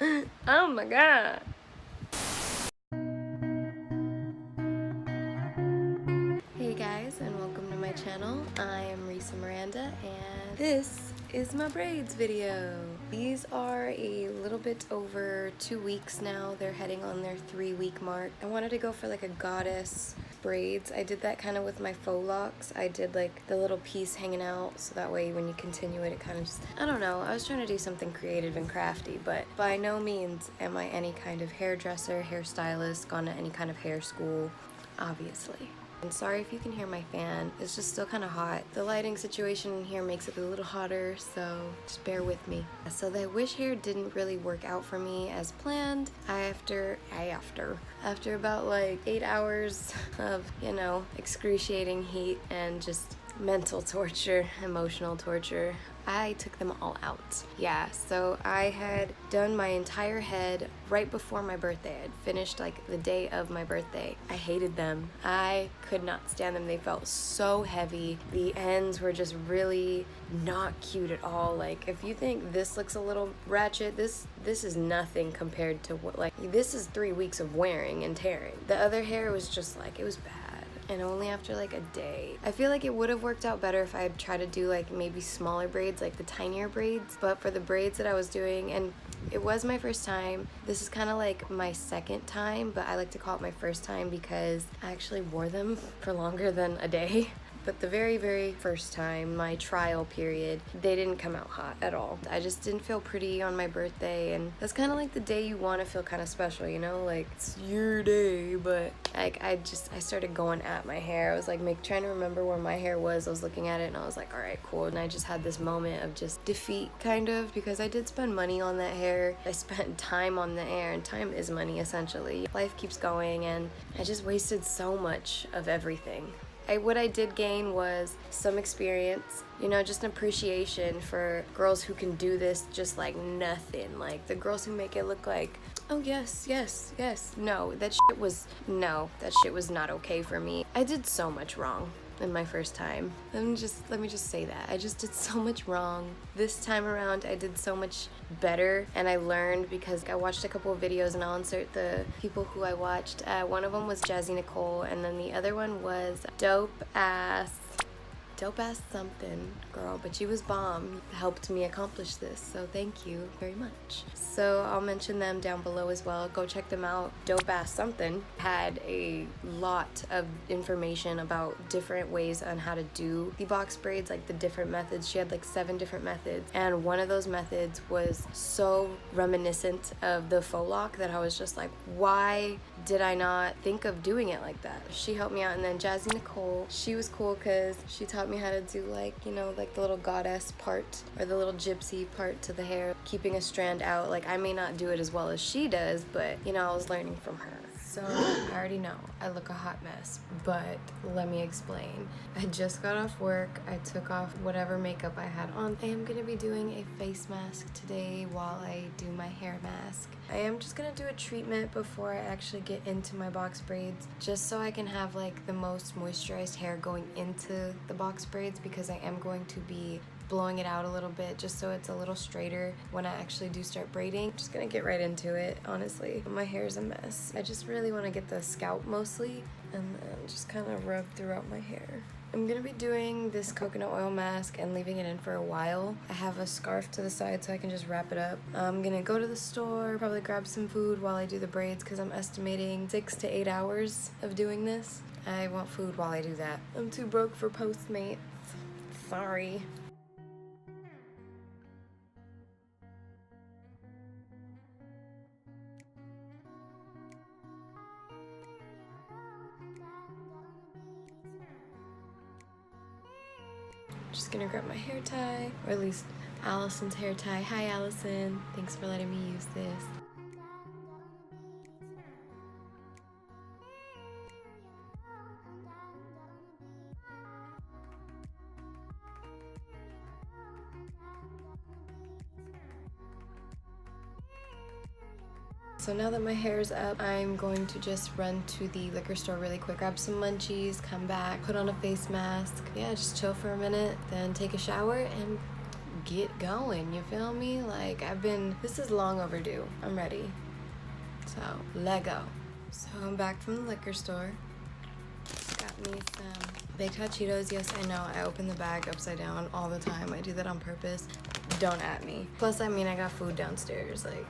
Oh my god. Hey guys, and welcome to my channel. I am RisaMiranda, and this is my braids video. These are a little bit over 2 weeks now. They're heading on their 3-week mark. I wanted to go for like a goddess braids. I did that kind of with my faux locks. I did like the little piece hanging out, so that way when you continue it, it kind of just, I don't know, I was trying to do something creative and crafty, but by no means am I any kind of hairdresser, hairstylist, gone to any kind of hair school, obviously. I'm sorry if you can hear my fan. It's just still kind of hot. The lighting situation in here makes it a little hotter, so just bear with me. So the wish hair didn't really work out for me as planned. After about like 8 hours of, you know, excruciating heat and just mental torture, emotional torture, I took them all out. Yeah, so I had done my entire head right before my birthday. I had finished like the day of my birthday. I hated them. I could not stand them. They felt so heavy. The ends were just really not cute at all. Like, if you think this looks a little ratchet, this is nothing compared to what, like, this is 3 weeks of wearing and tearing. The other hair was just like, it was bad. And only after like a day. I feel like it would have worked out better if I had tried to do like maybe smaller braids, like the tinier braids. But for the braids that I was doing, and it was my first time, this is kind of like my second time, but I like to call it my first time because I actually wore them for longer than a day. But the very, very first time, my trial period, they didn't come out hot at all. I just didn't feel pretty on my birthday, and that's kind of like the day you want to feel kind of special, you know? Like, it's your day, but like, I started going at my hair. I was like trying to remember where my hair was. I was looking at it and I was like, all right, cool. And I just had this moment of just defeat, kind of, because I did spend money on that hair. I spent time on the hair, and time is money, essentially. Life keeps going, and I just wasted so much of everything. What I did gain was some experience, you know, just an appreciation for girls who can do this just like nothing. Like the girls who make it look like, oh yes, yes, yes. No, that shit was not okay for me. I did so much wrong in my first time. Let me just say that. I just did so much wrong. This time around, I did so much better, and I learned because I watched a couple of videos, and I'll insert the people who I watched. One of them was Jazzy Nicole, and then the other one was dope ass something girl, but she was bomb. Helped me accomplish this, so thank you very much. So I'll mention them down below as well. Go check them out. Dope ass something had a lot of information about different ways on how to do the box braids, like the different methods. She had like 7 different methods, and one of those methods was so reminiscent of the faux lock that I was just like, why did I not think of doing it like that? She helped me out. And then Jazzy Nicole, she was cool because she taught me how to do like, you know, like the little goddess part or the little gypsy part to the hair, keeping a strand out. Like, I may not do it as well as she does, but you know, I was learning from her. So I already know I look a hot mess, but let me explain. I just got off work. I took off whatever makeup I had on. I am gonna be doing a face mask today while I do my hair mask. I am just gonna do a treatment before I actually get into my box braids, just so I can have like the most moisturized hair going into the box braids, because I am going to be blowing it out a little bit just so it's a little straighter when I actually do start braiding. Just gonna get right into it, honestly. My hair's a mess. I just really want to get the scalp mostly and then just kind of rub throughout my hair. I'm gonna be doing this coconut oil mask and leaving it in for a while. I have a scarf to the side so I can just wrap it up. I'm gonna go to the store, probably grab some food while I do the braids, because I'm estimating 6 to 8 hours of doing this. I want food while I do that. I'm too broke for Postmates. Sorry. Just gonna grab my hair tie, or at least Allison's hair tie. Hi Allison, thanks for letting me use this. So now that my hair is up, I'm going to just run to the liquor store really quick, grab some munchies, come back, put on a face mask. Yeah, just chill for a minute, then take a shower and get going, you feel me? Like, this is long overdue. I'm ready. So, Lego. So I'm back from the liquor store. Got me some baked hot Cheetos. Yes, I know, I open the bag upside down all the time. I do that on purpose. Don't at me. Plus, I mean, I got food downstairs, like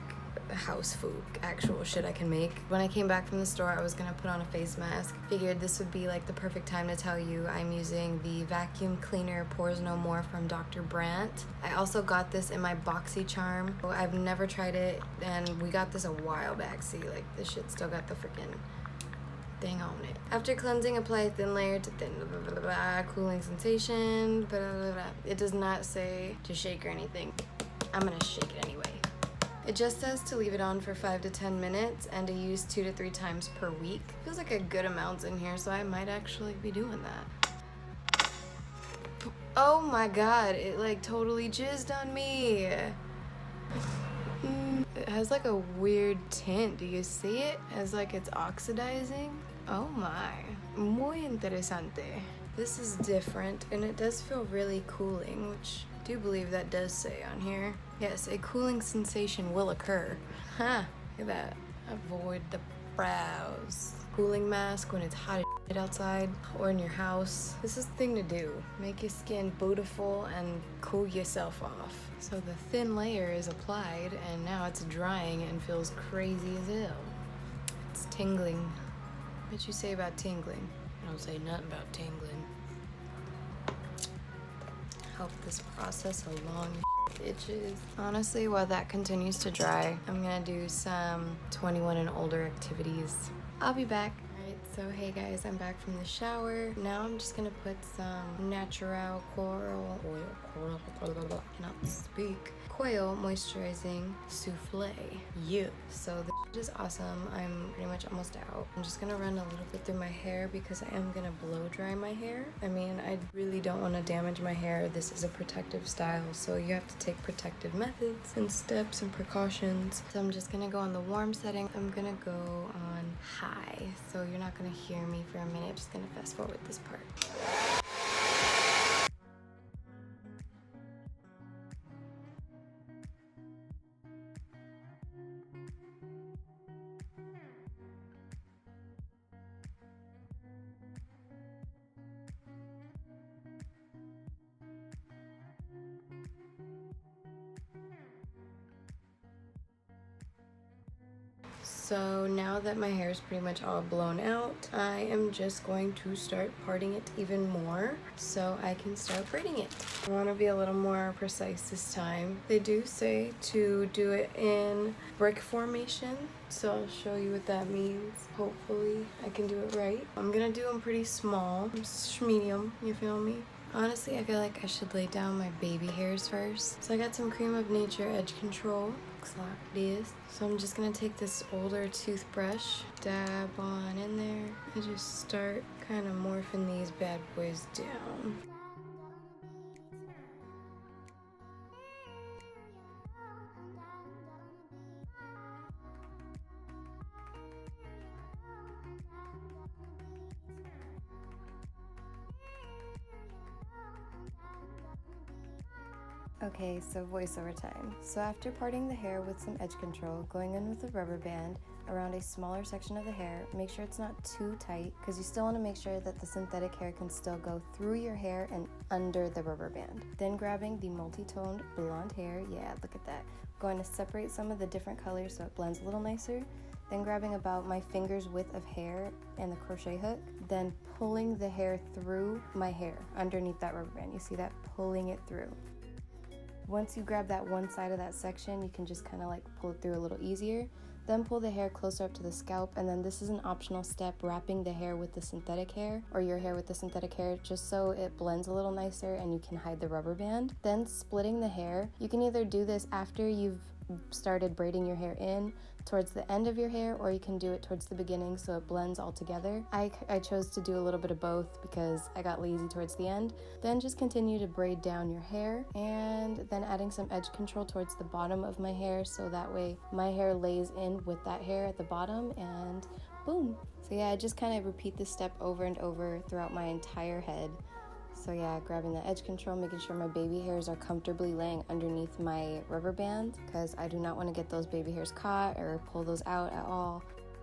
house food, actual shit I can make. When I came back from the store, I was gonna put on a face mask. Figured this would be like the perfect time to tell you I'm using the vacuum cleaner Pores No More from Dr. Brandt. I also got this in my BoxyCharm. I've never tried it, and we got this a while back. See, like, this shit still got the freaking thing on it. After cleansing, apply a thin layer to thin, cooling sensation, It does not say to shake or anything. I'm gonna shake it anyway. It just says to leave it on for 5 to 10 minutes and to use 2 to 3 times per week. Feels like a good amount in here, so I might actually be doing that. Oh my god, it like totally jizzed on me. It has like a weird tint. Do you see it? As like it's oxidizing? Oh my. Muy interesante. This is different, and it does feel really cooling, which I do believe that does say on here. Yes, a cooling sensation will occur. Huh, look at that. Avoid the brows. Cooling mask when it's hot as shit outside or in your house. This is the thing to do. Make your skin beautiful and cool yourself off. So the thin layer is applied, and now it's drying and feels crazy as hell. It's tingling. What you say about tingling? I don't say nothing about tingling. Help this process along, bitches. Honestly, while that continues to dry, I'm gonna do some 21 and older activities. I'll be back. Alright, so hey guys, I'm back from the shower. Now I'm just gonna put some natural coral oil, cannot speak, coil moisturizing souffle. Yeah. So this is awesome. I'm pretty much almost out. I'm just gonna run a little bit through my hair because I am gonna blow dry my hair. I mean, I really don't want to damage my hair. This is a protective style, so you have to take protective methods and steps and precautions. So I'm just gonna go on the warm setting. I'm gonna go on high, so you're not gonna hear me for a minute. I'm just gonna fast forward this part. So now that my hair is pretty much all blown out, I am just going to start parting it even more so I can start braiding it. I want to be a little more precise this time. They do say to do it in brick formation, so I'll show you what that means. Hopefully I can do it right. I'm gonna do them pretty small, medium, you feel me? Honestly, I feel like I should lay down my baby hairs first. So I got some Cream of Nature edge control. Looks like this. So I'm just gonna take this older toothbrush, dab on in there, and just start kind of morphing these bad boys down. Okay, so voiceover time. So after parting the hair with some edge control, going in with a rubber band around a smaller section of the hair, make sure it's not too tight because you still want to make sure that the synthetic hair can still go through your hair and under the rubber band. Then grabbing the multi-toned blonde hair, yeah, look at that. Going to separate some of the different colors so it blends a little nicer. Then grabbing about my finger's width of hair and the crochet hook, then pulling the hair through my hair underneath that rubber band. You see that? Pulling it through. Once you grab that one side of that section, you can just kind of like pull it through a little easier. Then pull the hair closer up to the scalp, and then this is an optional step, wrapping the hair with the synthetic hair, or your hair with the synthetic hair, just so it blends a little nicer and you can hide the rubber band. Then splitting the hair. You can either do this after you've started braiding your hair in towards the end of your hair, or you can do it towards the beginning so it blends all together. I chose to do a little bit of both because I got lazy towards the end. Then just continue to braid down your hair, and then adding some edge control towards the bottom of my hair so that way my hair lays in with that hair at the bottom, and boom. So yeah, I just kind of repeat this step over and over throughout my entire head So yeah, grabbing the edge control, making sure my baby hairs are comfortably laying underneath my rubber band, because I do not want to get those baby hairs caught or pull those out at all.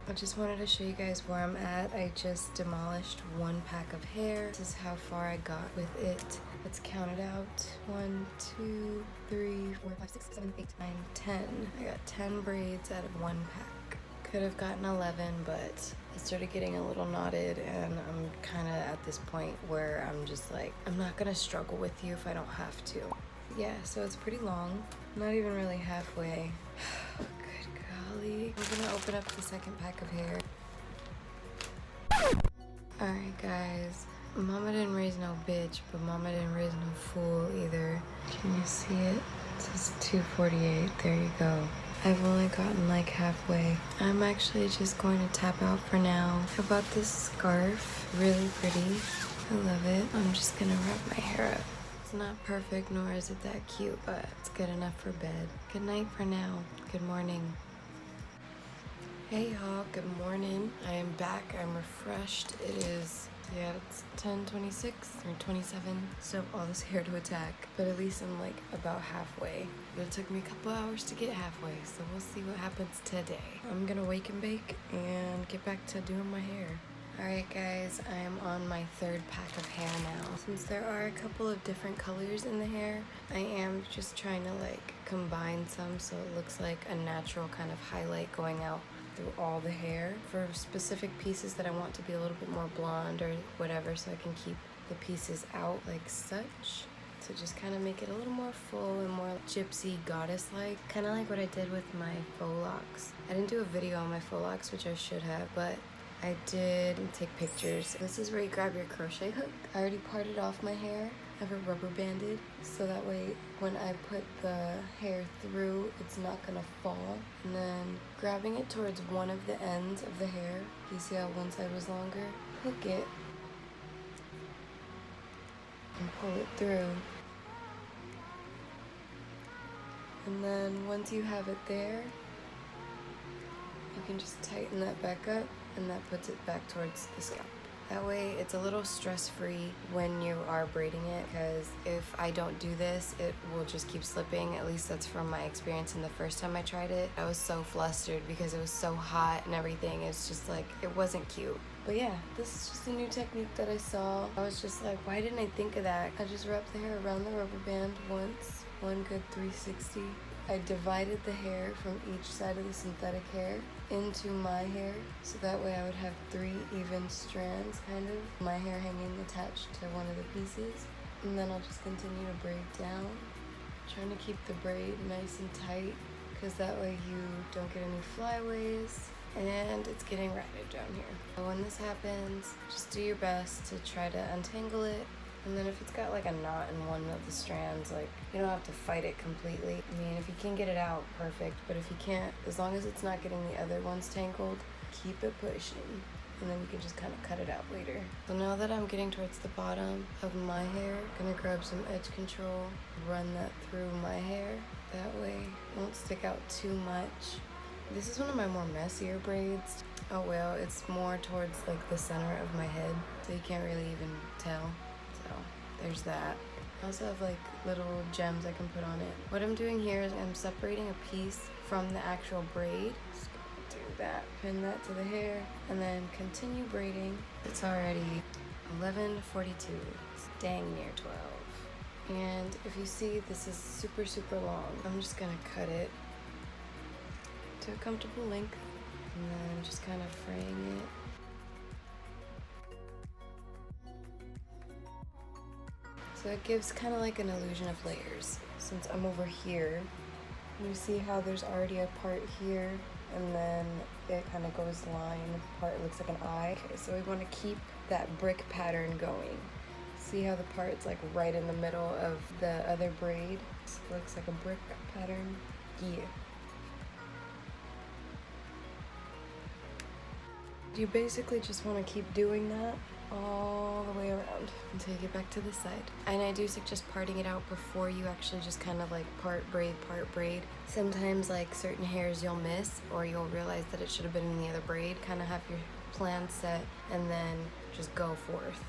I just wanted to show you guys where I'm at. I just demolished one pack of hair. This is how far I got with it. Let's count it out. 1, 2, 3, 4, 5, 6, 7, 8, 9, 10. I got 10 braids out of one pack. Could have gotten 11, but it started getting a little knotted, and I'm kind of at this point where I'm just like, I'm not gonna struggle with you if I don't have to. Yeah, so it's pretty long. Not even really halfway. Good golly. I'm gonna open up the second pack of hair. Alright guys, mama didn't raise no bitch, but mama didn't raise no fool either. Can you see it? It says 248, there you go. I've only gotten like halfway. I'm actually just going to tap out for now. How about this scarf? Really pretty. I love it. I'm just gonna wrap my hair up. It's not perfect, nor is it that cute, but it's good enough for bed. Good night for now. Good morning. Hey y'all, good morning. I am back, I'm refreshed. It is, yeah, it's 10:26 or 27, so all this hair to attack, but at least I'm like about halfway. But it took me a couple hours to get halfway, so we'll see what happens today. I'm gonna wake and bake and get back to doing my hair. Alright guys, I am on my third pack of hair now. Since there are a couple of different colors in the hair, I am just trying to like combine some so it looks like a natural kind of highlight going out through all the hair for specific pieces that I want to be a little bit more blonde or whatever, so I can keep the pieces out like such. To just kind of make it a little more full and more gypsy goddess-like. Kind of like what I did with my faux locks. I didn't do a video on my faux locks, which I should have, but I did take pictures. This is where you grab your crochet hook. I already parted off my hair. I have it rubber banded, so that way when I put the hair through, it's not gonna fall. And then grabbing it towards one of the ends of the hair, you see how one side was longer? Hook it and pull it through. And then once you have it there, you can just tighten that back up, and that puts it back towards the scalp. That way it's a little stress-free when you are braiding it, because if I don't do this, it will just keep slipping. At least that's from my experience in the first time I tried it. I was so flustered because it was so hot and everything. It's just like, it wasn't cute. But yeah, this is just a new technique that I saw. I was just like, why didn't I think of that? I just wrapped the hair around the rubber band once, one good 360. I divided the hair from each side of the synthetic hair into my hair, so that way I would have 3 even strands, kind of. My hair hanging attached to one of the pieces. And then I'll just continue to braid down, trying to keep the braid nice and tight, because that way you don't get any flyaways. And it's getting ratted down here. So when this happens, just do your best to try to untangle it. And then if it's got like a knot in one of the strands, like, you don't have to fight it completely. I mean, if you can get it out, perfect. But if you can't, as long as it's not getting the other ones tangled, keep it pushing. And then you can just kind of cut it out later. So now that I'm getting towards the bottom of my hair, I'm gonna grab some edge control, run that through my hair. That way it won't stick out too much. This is one of my more messier braids. Oh well, it's more towards like the center of my head, so you can't really even tell. So there's that. I also have like little gems I can put on it. What I'm doing here is I'm separating a piece from the actual braid. Just gonna do that, pin that to the hair, and then continue braiding. It's already 11:42. It's dang near 12. And if you see, this is super, super long. I'm just gonna cut it to a comfortable length, and then just kind of fraying it. So it gives kind of like an illusion of layers. Since I'm over here, you see how there's already a part here, and then it kind of goes line, part looks like an eye. Okay, so we want to keep that brick pattern going. See how the part's like right in the middle of the other braid? It looks like a brick pattern. Yeah. You basically just want to keep doing that all the way around until you get back to this side. And I do suggest parting it out before you actually just kind of like part braid, part braid. Sometimes like certain hairs you'll miss, or you'll realize that it should have been in the other braid. Kind of have your plan set and then just go forth.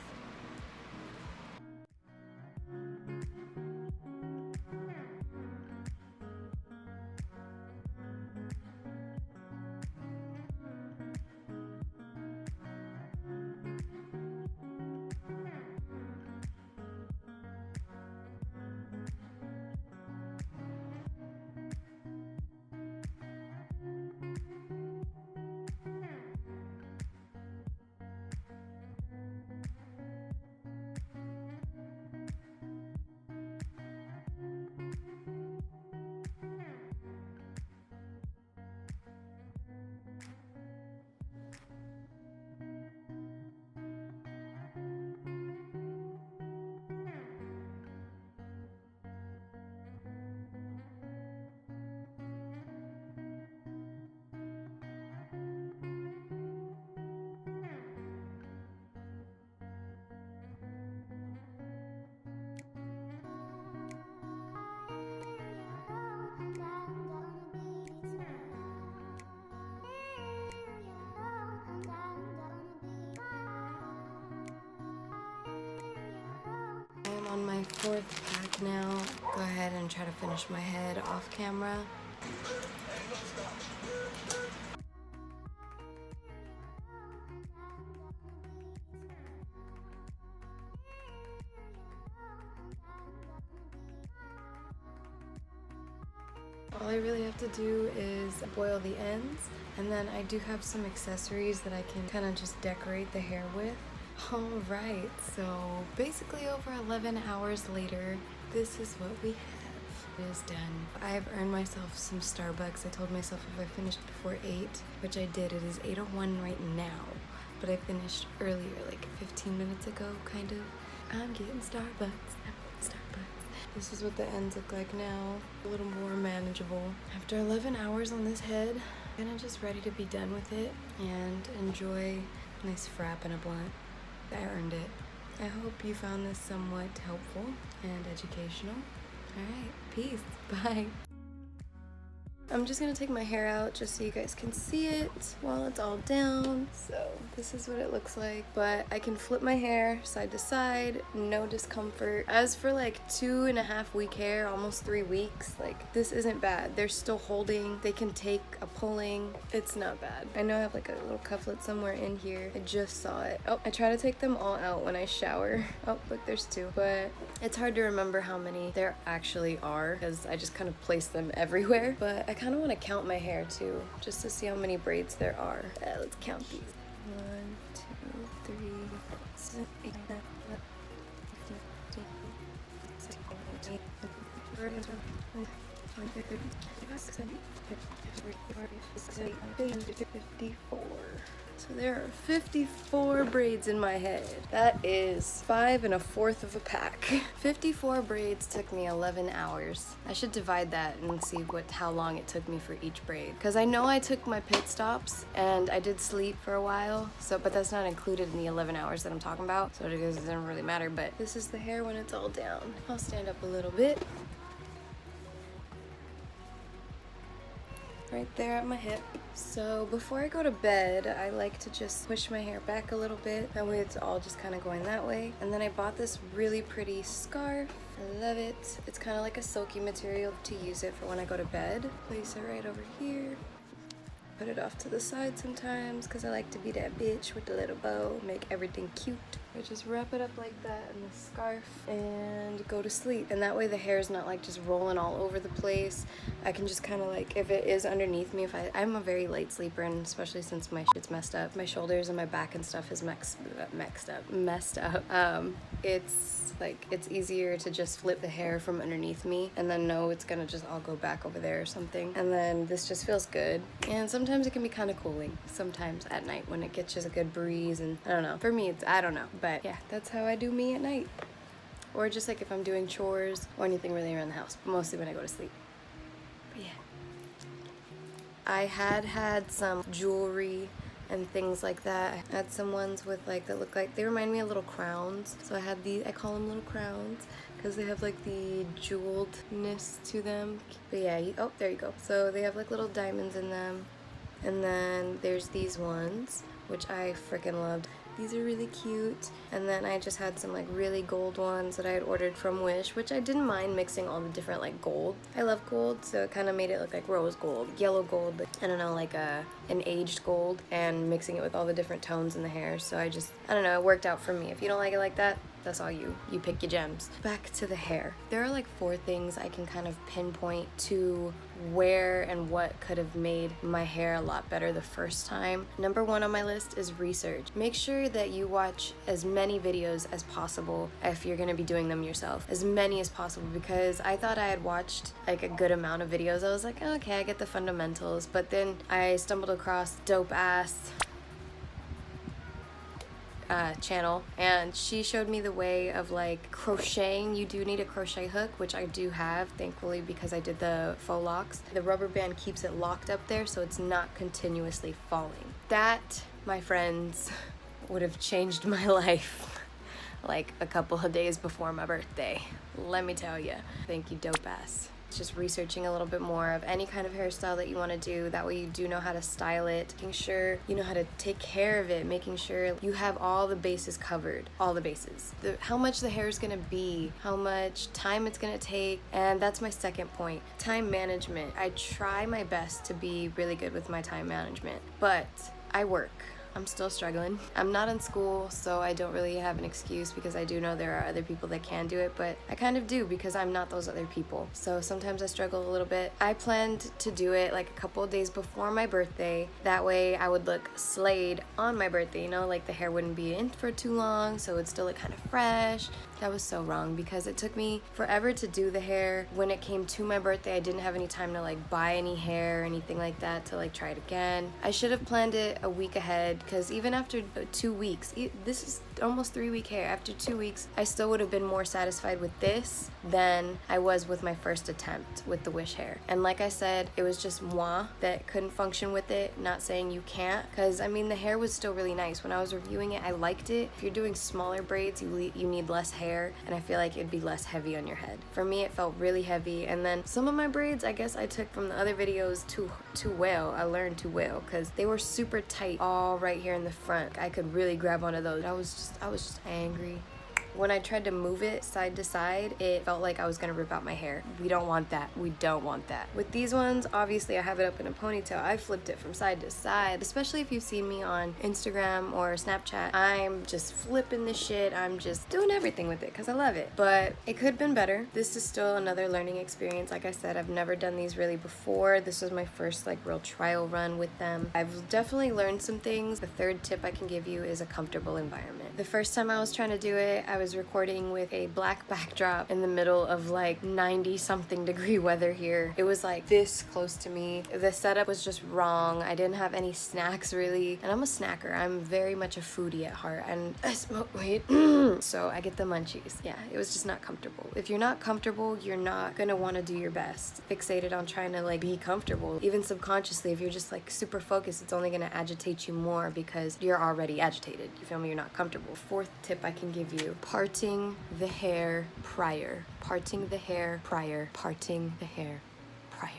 4th pack now. Go ahead and try to finish my head off camera. All I really have to do is boil the ends, and then I do have some accessories that I can kind of just decorate the hair with. Alright, so basically over 11 hours later, this is what we have. It is done. I've earned myself some Starbucks. I told myself if I finished before 8, which I did. It is 8:01 right now, but I finished earlier, like 15 minutes ago, kind of. I'm getting Starbucks. This is what the ends look like now. A little more manageable. After 11 hours on this head, I'm kinda just ready to be done with it and enjoy a nice frap and a blunt. I earned it. I hope you found this somewhat helpful and educational. Alright, peace. Bye. I'm just gonna take my hair out just so you guys can see it while it's all down. So this is what it looks like, but I can flip my hair side to side, no discomfort. As for like 2.5 week hair, almost 3 weeks, like this isn't bad. They're still holding, they can take a pulling. It's not bad. I know I have like a little cufflet somewhere in here. I just saw it. Oh, I try to take them all out when I shower. Oh, look, there's 2, but it's hard to remember how many there actually are because I just kind of place them everywhere. But I kind of want to count my hair too, just to see how many braids there are. Let's count these. 1, 2, 3, 4, 5, 6, 7, 8, 9, 10, 11, 12, 13, 14, 15, 54. So there are 54 braids in my head. That is 5 1/4 of a pack. 54 braids took me 11 hours. I should divide that and see how long it took me for each braid. Because I know I took my pit stops and I did sleep for a while, but that's not included in the 11 hours that I'm talking about. So it doesn't really matter, but this is the hair when it's all down. I'll stand up a little bit. Right there at my hip. So before I go to bed, I like to just push my hair back a little bit. That way it's all just kind of going that way. And then I bought this really pretty scarf. I love it. It's kind of like a silky material to use it for when I go to bed. Place it right over here. Put it off to the side sometimes because I like to be that bitch with the little bow, make everything cute. I just wrap it up like that in the scarf and go to sleep. And that way the hair is not like just rolling all over the place. I can just kind of like, if it is underneath me, I'm a very light sleeper, and especially since my shit's messed up, my shoulders and my back and stuff is messed up. It's easier to just flip the hair from underneath me and then know it's gonna just all go back over there or something. And then this just feels good. And sometimes it can be kind of cooling. Sometimes at night when it gets just a good breeze, and I don't know. For me, I don't know. But yeah, that's how I do me at night. Or just like if I'm doing chores or anything really around the house, but mostly when I go to sleep. But yeah. I had some jewelry and things like that. I had some ones with like, that look like, they remind me of little crowns. So I had these, I call them little crowns because they have like the jeweledness to them. But yeah, oh, there you go. So they have like little diamonds in them. And then there's these ones, which I freaking loved. These are really cute. And then I just had some like really gold ones that I had ordered from Wish, which I didn't mind mixing all the different like gold. I love gold, so it kind of made it look like rose gold, yellow gold, I don't know, like an aged gold, and mixing it with all the different tones in the hair. So I don't know, it worked out for me. If you don't like it like that, that's all you pick your gems. Back to the hair. There are like 4 things I can kind of pinpoint to where and what could have made my hair a lot better the first time. Number 1 on my list is research. Make sure that you watch as many videos as possible if you're gonna be doing them yourself. As many as possible, because I thought I had watched like a good amount of videos. I was like, oh, okay, I get the fundamentals. But then I stumbled across dope ass channel, and she showed me the way of like crocheting. You do need a crochet hook, which I do have, thankfully, because I did the faux locks. The rubber band keeps it locked up there so it's not continuously falling. That, my friends, would have changed my life like a couple of days before my birthday, let me tell you. Thank you, dope ass. just researching a little bit more of any kind of hairstyle that you want to do. That way you do know how to style it, making sure you know how to take care of it, making sure you have all the bases covered, all the bases. How much the hair is going to be, how much time it's going to take, and that's my second point. Time management. I try my best to be really good with my time management, but I work. I'm still struggling. I'm not in school, so I don't really have an excuse because I do know there are other people that can do it, but I kind of do because I'm not those other people. So sometimes I struggle a little bit. I planned to do it like a couple of days before my birthday. That way I would look slayed on my birthday, you know, like the hair wouldn't be in for too long, so it would still look kind of fresh. That was so wrong because it took me forever to do the hair. When it came to my birthday, I didn't have any time to like buy any hair or anything like that to like try it again. I should have planned it a week ahead because even after 2 weeks, this is almost 3-week hair. After 2 weeks, I still would have been more satisfied with this than I was with my first attempt with the wish hair. And like I said, it was just moi that couldn't function with it. Not saying you can't, because I mean the hair was still really nice. When I was reviewing it, I liked it. If you're doing smaller braids, you need less hair, and I feel like it'd be less heavy on your head. For me, it felt really heavy, and then some of my braids, I guess I took from the other videos too well. I learned too well because they were super tight all right here in the front. I could really grab onto those. I was just angry. When I tried to move it side to side, it felt like I was gonna rip out my hair. We don't want that. We don't want that. With these ones, obviously I have it up in a ponytail. I flipped it from side to side, especially if you've seen me on Instagram or Snapchat. I'm just flipping this shit. I'm just doing everything with it because I love it. But it could have been better. This is still another learning experience. Like I said, I've never done these really before. This was my first like real trial run with them. I've definitely learned some things. The third tip I can give you is a comfortable environment. The first time I was trying to do it, I was recording with a black backdrop in the middle of like 90-something degree weather here. It was like this close to me. The setup was just wrong. I didn't have any snacks really, and I'm a snacker. I'm very much a foodie at heart, and I smoke weed, so I get the munchies. Yeah, it was just not comfortable. If you're not comfortable, you're not gonna want to do your best. Fixated on trying to like be comfortable, even subconsciously. If you're just like super focused, it's only gonna agitate you more because you're already agitated. You feel me? You're not comfortable. Fourth tip I can give you: parting the hair prior. Parting the hair prior. Parting the hair prior.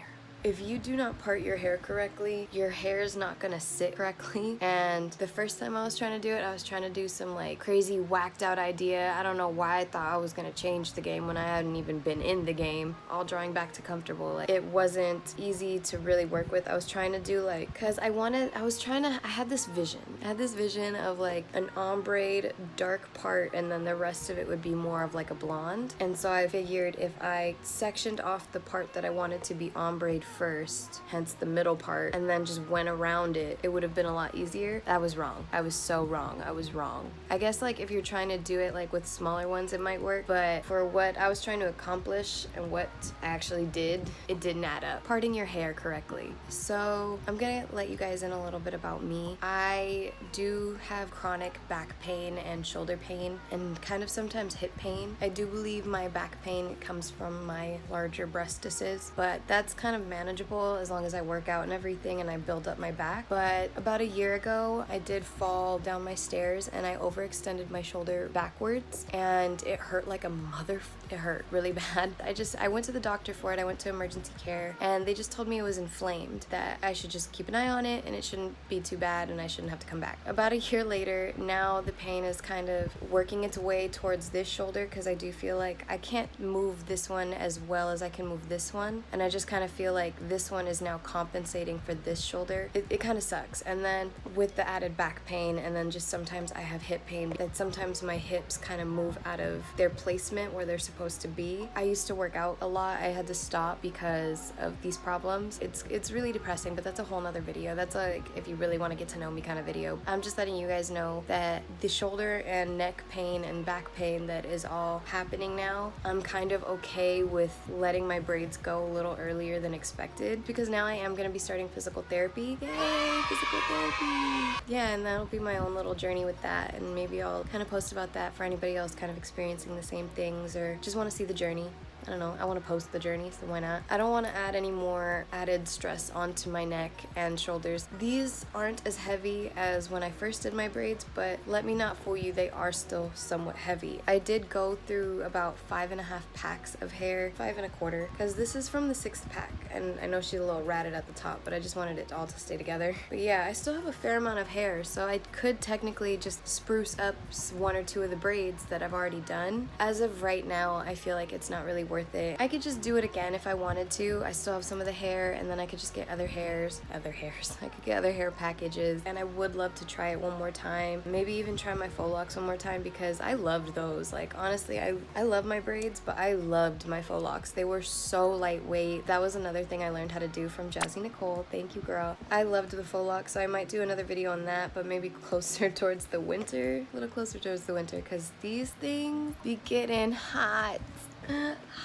If you do not part your hair correctly, your hair is not gonna sit correctly. And the first time I was trying to do it, I was trying to do some like crazy whacked out idea. I don't know why I thought I was gonna change the game when I hadn't even been in the game. All drawing back to comfortable. Like, it wasn't easy to really work with. I was trying to do like, I had this vision. I had this vision of like an ombre dark part, and then the rest of it would be more of like a blonde. And so I figured if I sectioned off the part that I wanted to be ombre first, hence the middle part, and then just went around it, it would have been a lot easier. I was wrong. I was so wrong. I was wrong. I guess like if you're trying to do it like with smaller ones, it might work, but for what I was trying to accomplish and what I actually did, it didn't add up. Parting your hair correctly. So I'm gonna let you guys in a little bit about me. I do have chronic back pain and shoulder pain and kind of sometimes hip pain. I do believe my back pain comes from my larger breastises, but that's kind of manageable as long as I work out and everything and I build up my back. But about a year ago, I did fall down my stairs and I overextended my shoulder backwards, and it hurt like a mother. It hurt really bad. I went to the doctor for it. I went to emergency care and they just told me it was inflamed, that I should just keep an eye on it and it shouldn't be too bad and I shouldn't have to come back. About a year later, now the pain is kind of working its way towards this shoulder because I do feel like I can't move this one as well as I can move this one, and I just kind of feel like this one is now compensating for this shoulder. It kind of sucks. And then with the added back pain, and then just sometimes I have hip pain, that sometimes my hips kind of move out of their placement where they're supposed to be. I used to work out a lot. I had to stop because of these problems. It's really depressing, but that's a whole nother video. That's like if you really want to get to know me kind of video. I'm just letting you guys know that the shoulder and neck pain and back pain that is all happening now, I'm kind of okay with letting my braids go a little earlier than expected, because now I am going to be starting physical therapy. Yay, physical therapy! Yeah, and that'll be my own little journey with that, and maybe I'll kind of post about that for anybody else kind of experiencing the same things or just want to see the journey. I don't know, I want to post the journey, so why not? I don't want to add any more added stress onto my neck and shoulders. These aren't as heavy as when I first did my braids, but let me not fool you, they are still somewhat heavy. I did go through about 5.5 packs of hair, 5.25, because this is from the 6th pack, and I know she's a little ratted at the top, but I just wanted it all to stay together. But yeah, I still have a fair amount of hair, so I could technically just spruce up 1 or 2 of the braids that I've already done. As of right now, I feel like it's not really worth it. I could just do it again if I wanted to. I still have some of the hair, and then I could just get other hairs. I could get other hair packages, and I would love to try it one more time. Maybe even try my faux locks one more time, because I loved those. Like, honestly, I love my braids, but I loved my faux locks. They were so lightweight. That was another thing I learned how to do from Jazzy Nicole. Thank you, girl. I loved the faux locks, so I might do another video on that, but maybe closer towards the winter. A little closer towards the winter, because these things be getting hot.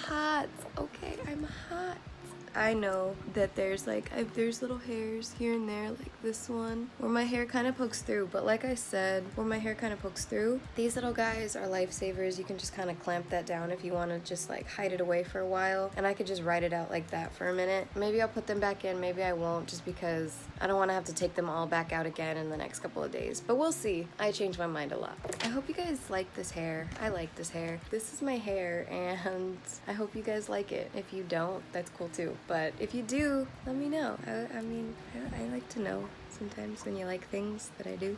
Hot. Okay, I'm hot. I know that there's there's little hairs here and there, like this one, where my hair kind of pokes through, but like I said, where my hair kind of pokes through, these little guys are lifesavers. You can just kind of clamp that down if you want to just like hide it away for a while, and I could just ride it out like that for a minute. Maybe I'll put them back in, maybe I won't, just because I don't want to have to take them all back out again in the next couple of days, but we'll see. I change my mind a lot. I hope you guys like this hair. I like this hair. This is my hair, and I hope you guys like it. If you don't, that's cool too. But if you do, let me know. I mean, I like to know sometimes when you like things that I do.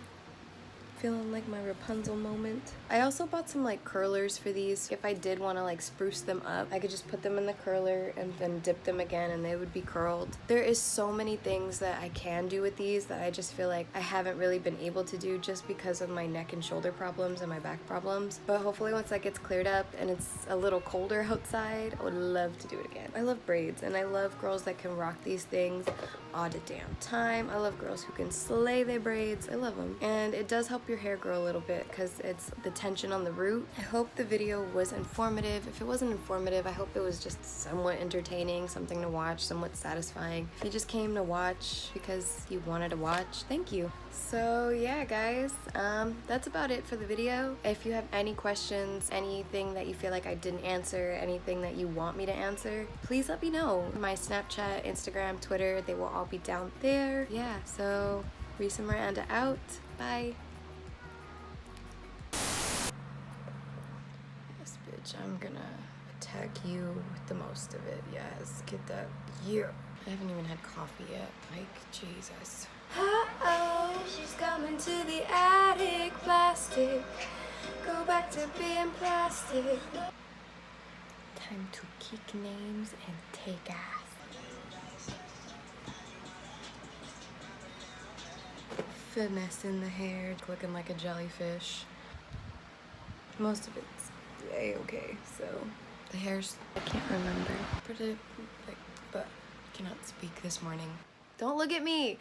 Feeling like my Rapunzel moment. I also bought some like curlers for these. If I did want to like spruce them up, I could just put them in the curler and then dip them again and they would be curled. There is so many things that I can do with these that I just feel like I haven't really been able to do just because of my neck and shoulder problems and my back problems. But hopefully once that gets cleared up and it's a little colder outside, I would love to do it again. I love braids, and I love girls that can rock these things all the damn time. I love girls who can slay their braids. I love them. And it does help your hair grow a little bit because it's the tension on the root. I hope the video was informative. If it wasn't informative, I hope it was just somewhat entertaining, something to watch, somewhat satisfying. If you just came to watch because you wanted to watch, thank you. So yeah, guys, that's about it for the video. If you have any questions, anything that you feel like I didn't answer, anything that you want me to answer, please let me know. My Snapchat, Instagram, Twitter, they will all be down there. Yeah, so RisaMiranda out. Bye. Yes, bitch, I'm gonna attack you with the most of it. Yes, get that. Yeah. I haven't even had coffee yet. Like, Jesus. Uh-oh, she's coming to the attic. Plastic, go back to being plastic. Time to kick names and take ass. Finessing the hair, looking like a jellyfish. Most of it's a-okay, so the hair's, I can't remember. But I cannot speak this morning. Don't look at me!